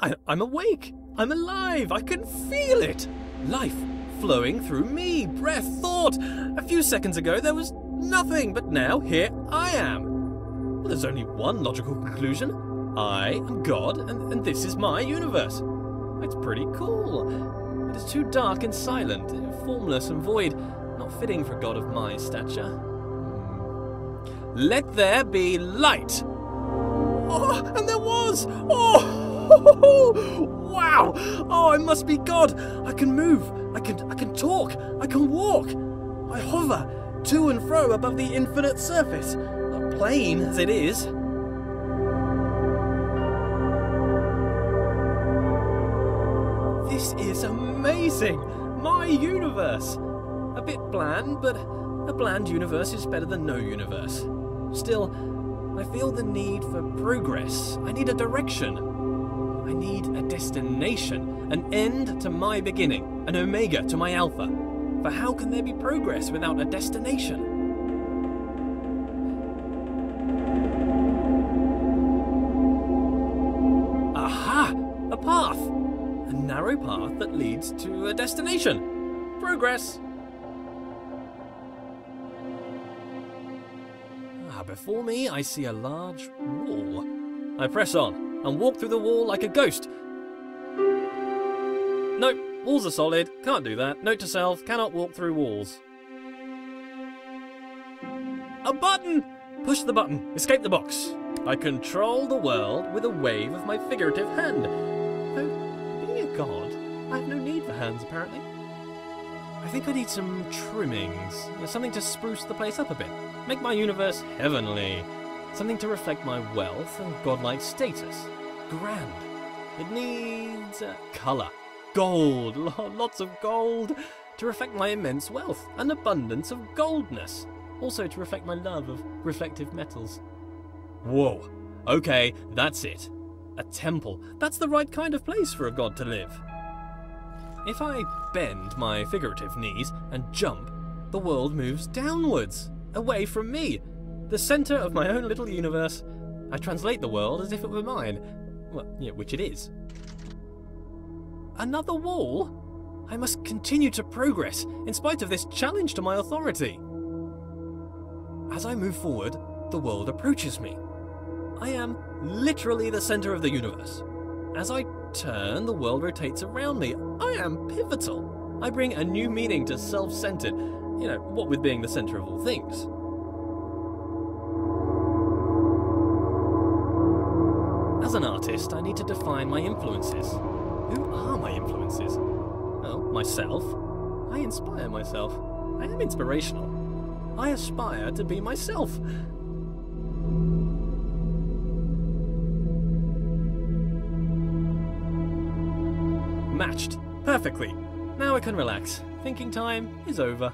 I'm awake. I'm alive. I can feel it. Life flowing through me. Breath, thought. A few seconds ago there was nothing, but now here I am. Well, there's only one logical conclusion. I am God, and this is my universe. It's pretty cool. But it's too dark and silent, formless and void, not fitting for a god of my stature. Let there be light. Oh, and there was! Oh! Wow! Oh, I must be God! I can move, I can talk, I can walk. I hover to and fro above the infinite surface, a plane as it is. This is amazing! My universe! A bit bland, but a bland universe is better than no universe. Still, I feel the need for progress. I need a direction. I need a destination, an end to my beginning, an omega to my alpha. For how can there be progress without a destination? Aha! A path! A narrow path that leads to a destination. Progress! Before me, I see a large wall. I press on and walk through the wall like a ghost. Nope, walls are solid. Can't do that. Note to self, cannot walk through walls. A button! Push the button. Escape the box. I control the world with a wave of my figurative hand. Though, being a god, I have no need for hands, apparently. I think I need some trimmings. Something to spruce the place up a bit. Make my universe heavenly. Something to reflect my wealth and godlike status. Grand. It needs colour. Gold. Lots of gold. To reflect my immense wealth. An abundance of goldness. Also to reflect my love of reflective metals. Whoa. Okay, that's it. A temple. That's the right kind of place for a god to live. If I bend my figurative knees and jump, the world moves downwards. Away from me, the centre of my own little universe. I translate the world as if it were mine. Well, yeah, which it is. Another wall? I must continue to progress, in spite of this challenge to my authority. As I move forward, the world approaches me. I am literally the centre of the universe. As I turn, the world rotates around me. I am pivotal. I bring a new meaning to self-centered. You know, what with being the centre of all things. As an artist, I need to define my influences. Who are my influences? Well, myself. I inspire myself. I am inspirational. I aspire to be myself. Matched. Perfectly. Now I can relax. Thinking time is over.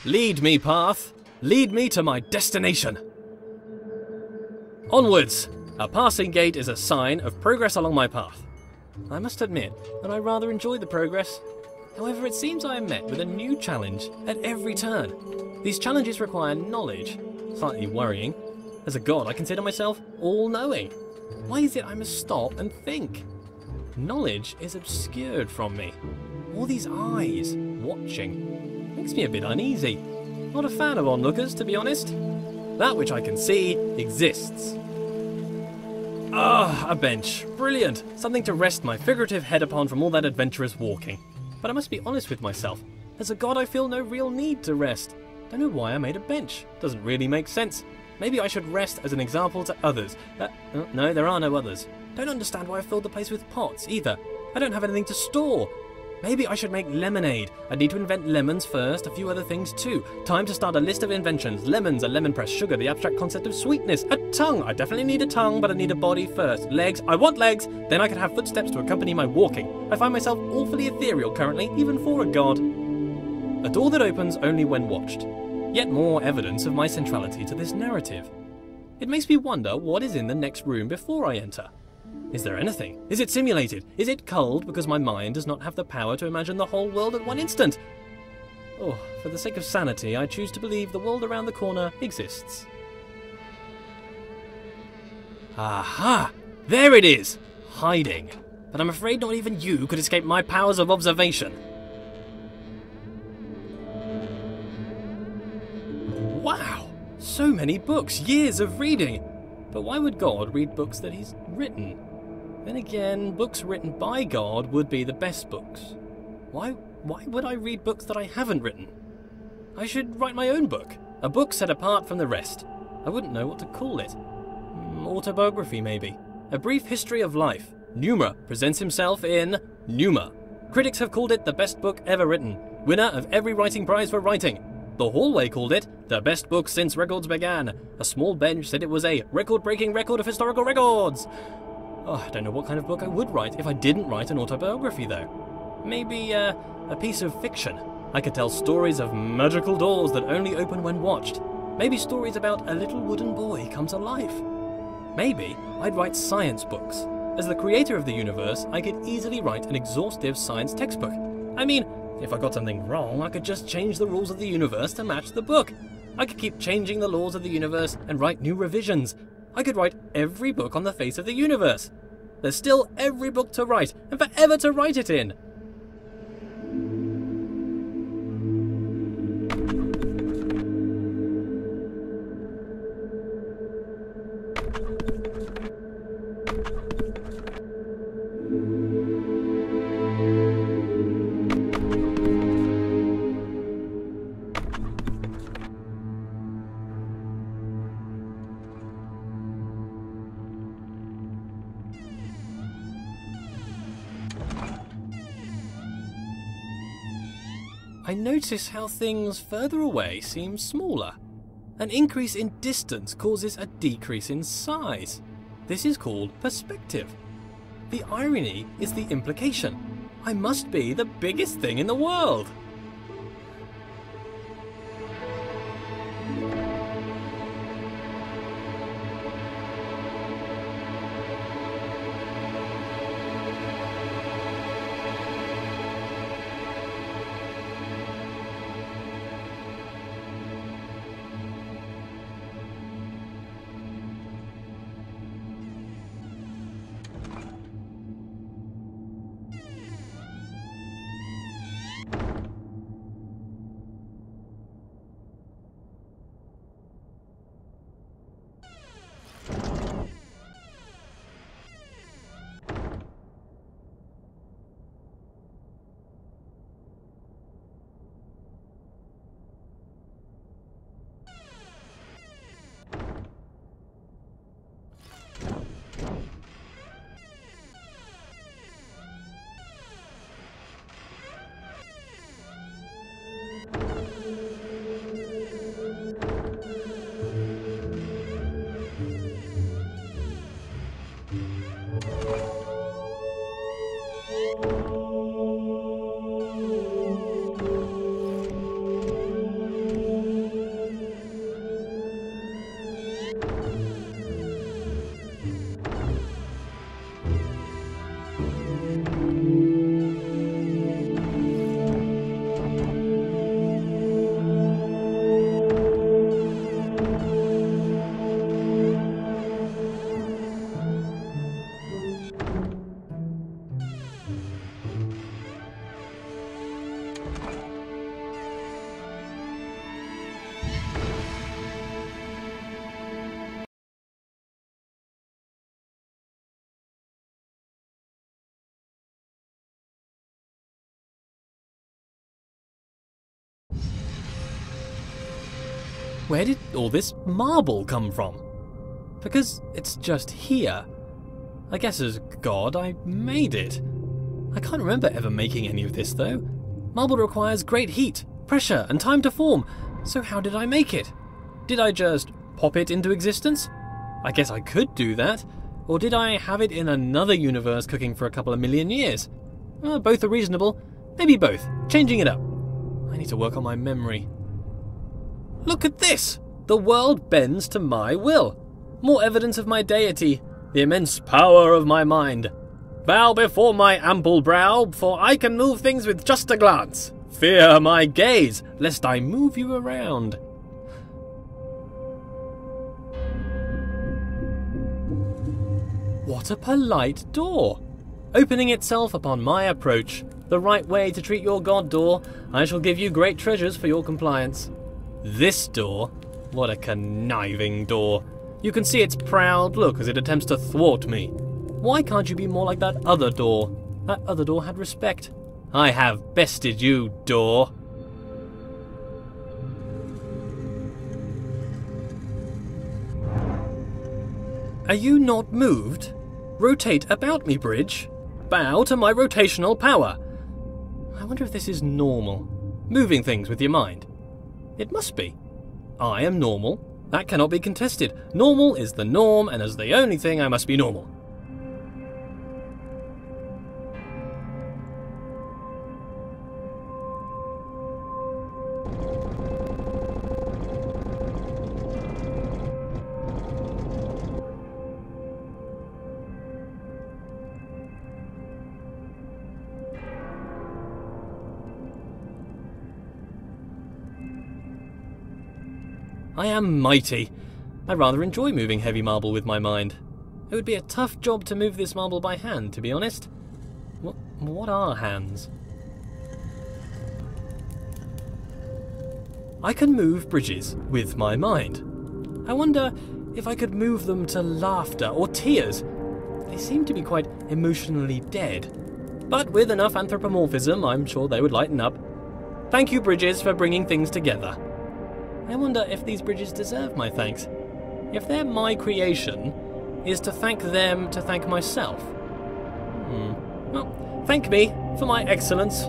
Lead me, path. Lead me to my destination. Onwards. A passing gate is a sign of progress along my path. I must admit that I rather enjoy the progress. However, it seems I am met with a new challenge at every turn. These challenges require knowledge. Slightly worrying. As a god, I consider myself all-knowing. Why is it I must stop and think? Knowledge is obscured from me. All these eyes watching makes me a bit uneasy. Not a fan of onlookers, to be honest. That which I can see exists. Ah, a bench. Brilliant. Something to rest my figurative head upon from all that adventurous walking. But I must be honest with myself. As a god, I feel no real need to rest. Don't know why I made a bench. Doesn't really make sense. Maybe I should rest as an example to others. No, there are no others. Don't understand why I filled the place with pots, either. I don't have anything to store. Maybe I should make lemonade. I need to invent lemons first, a few other things too. Time to start a list of inventions. Lemons, a lemon press, sugar, the abstract concept of sweetness. A tongue. I definitely need a tongue, but I need a body first. Legs. I want legs. Then I can have footsteps to accompany my walking. I find myself awfully ethereal currently, even for a god. A door that opens only when watched. Yet more evidence of my centrality to this narrative. It makes me wonder what is in the next room before I enter. Is there anything? Is it simulated? Is it cold because my mind does not have the power to imagine the whole world at one instant? Oh, for the sake of sanity, I choose to believe the world around the corner exists. Aha! There it is! Hiding. But I'm afraid not even you could escape my powers of observation. Wow! So many books, years of reading! But why would God read books that he's written? Then again, books written by God would be the best books. Why would I read books that I haven't written? I should write my own book. A book set apart from the rest. I wouldn't know what to call it. Autobiography, maybe. A brief history of life. Pneuma presents himself in Pneuma. Critics have called it the best book ever written. Winner of every writing prize for writing. The Hallway called it the best book since records began. A small bench said it was a record-breaking record of historical records. Oh, I don't know what kind of book I would write if I didn't write an autobiography, though. Maybe a piece of fiction. I could tell stories of magical doors that only open when watched. Maybe stories about a little wooden boy come to life. Maybe I'd write science books. As the creator of the universe, I could easily write an exhaustive science textbook. I mean, if I got something wrong, I could just change the rules of the universe to match the book. I could keep changing the laws of the universe and write new revisions. I could write every book on the face of the universe. There's still every book to write, and forever to write it in. I notice how things further away seem smaller. An increase in distance causes a decrease in size. This is called perspective. The irony is the implication. I must be the biggest thing in the world. Where did all this marble come from? Because it's just here. I guess as God, I made it. I can't remember ever making any of this though. Marble requires great heat, pressure, and time to form, so how did I make it? Did I just pop it into existence? I guess I could do that. Or did I have it in another universe cooking for a couple of million years? Both are reasonable. Maybe both. Changing it up. I need to work on my memory. Look at this! The world bends to my will. More evidence of my deity, the immense power of my mind. Bow before my ample brow, for I can move things with just a glance. Fear my gaze, lest I move you around. What a polite door! Opening itself upon my approach. The right way to treat your god, door. I shall give you great treasures for your compliance. This door? What a conniving door. You can see its proud look as it attempts to thwart me. Why can't you be more like that other door? That other door had respect. I have bested you, door. Are you not moved? Rotate about me, bridge. Bow to my rotational power. I wonder if this is normal. Moving things with your mind. It must be. I am normal. That cannot be contested. Normal is the norm, and as the only thing, I must be normal. I am mighty. I rather enjoy moving heavy marble with my mind. It would be a tough job to move this marble by hand, to be honest. What are hands? I can move bridges with my mind. I wonder if I could move them to laughter or tears. They seem to be quite emotionally dead. But with enough anthropomorphism, I'm sure they would lighten up. Thank you, bridges, for bringing things together. I wonder if these bridges deserve my thanks. If they're my creation, is to thank them to thank myself? Well, thank me for my excellence.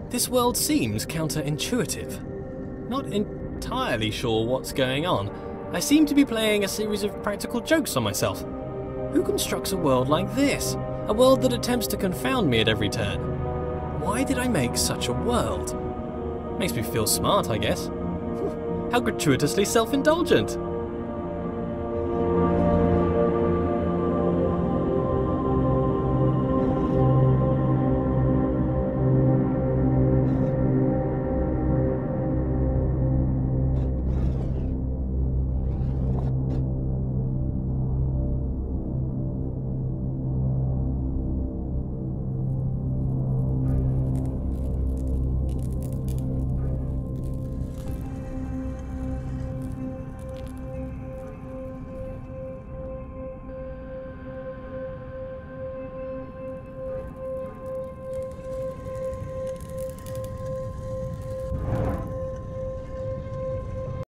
This world seems counterintuitive. Not entirely sure what's going on. I seem to be playing a series of practical jokes on myself. Who constructs a world like this? A world that attempts to confound me at every turn. Why did I make such a world? Makes me feel smart, I guess. How gratuitously self-indulgent.